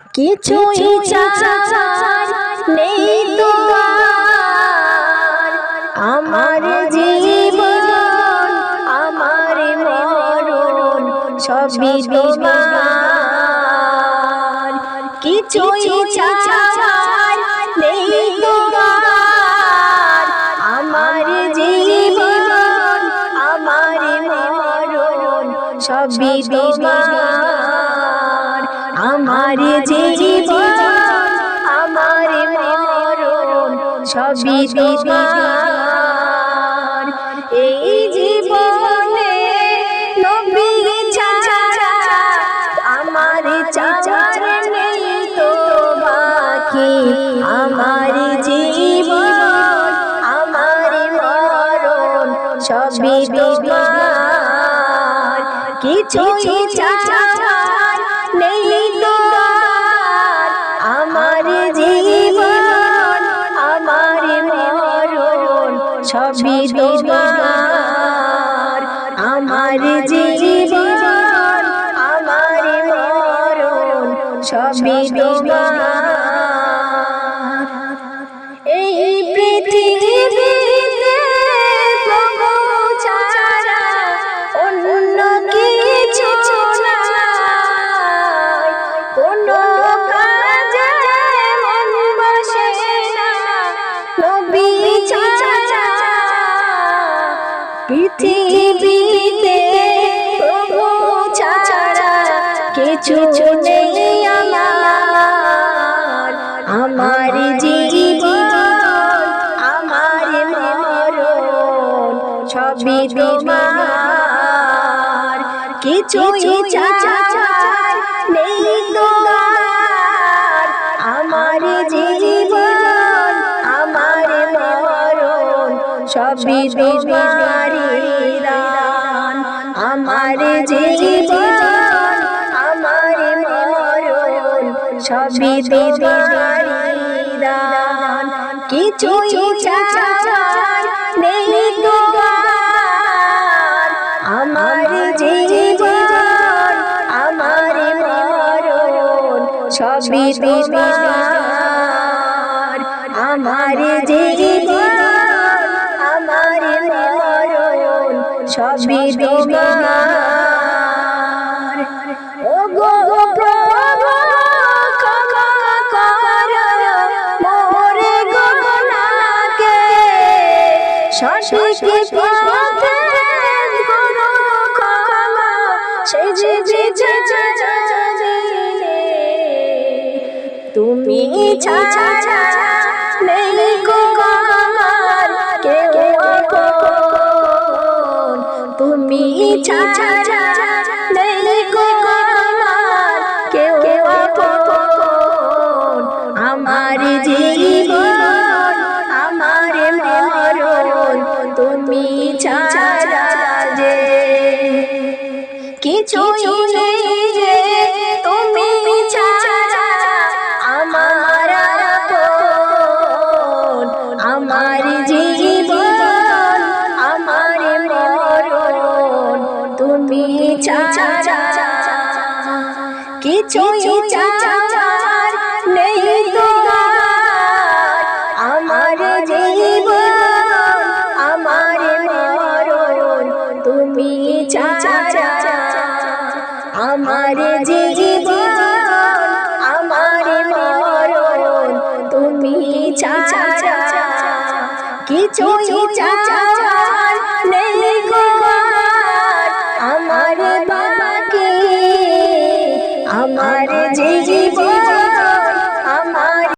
কিছুই চাই নেই তোমার, আমার জীবন আমার মরণ সবই তোমার। কিছুই চাই নেই তোমার, আমার জীবন আমার মরণ সবই তোমার। আমার জীবন আমার মরণ সবই তোমার। এই জীবনে নবী ছাড়া আমার চাচার নেই তো বাকি। আমার জীবন আমার মরণ সবই তোমার। কিছুই চাই নেই তোমার, আমার জীবন আমার মরণ সবই তোমার। আমার জীবন আমার মরণ সবই তোমার। এই পৃথিবীতে প্রভু ছাড়া অন্য কিছু নাই, কোনো কাজে মন বসে না নবী ছাড়া। পৃথিবীতে প্রভু ছাড়া কিছু নেই আমার। আমার জীবন আমার মরণ সবই তোমার। কিছুই চাই নেই তোমার, আমার জীবন আমার মরণ সবই তোমারি দান। আমার জীবন আমার মরণ সবই তোমারি দান। কিছুই চাই নেই তোমার, আমার জীবন আমার মরণ সবই তোমার। আমার জীবন আমার মরণ সবই তোমার। ওগো প্রভু ক্ষমা করো মোরে গুনাহকে, সঠিক পথে করো ক্ষমা সেই দিনে। তুমি ছাড়া নেই গো আমার কেউ আপন, তুমি ছাড়া নেই গো আমার কেউ আপন। আমার জীবন আমার মরণ তুমি ছাড়া যে কিছুই নেই রে, তুমি ছাড়া আমার আপন। আমার জীবন আমার মরণ তুমি ছাড়া কিছুই চাই নেই তোমার। আমার জীবন আমার মরণ তুমি ছাড়া। আমার জীবন আমার মরণ তুমি ছাড়া কিছুই চাই নেই তোমার। আমার বাবাকে আমার জীবন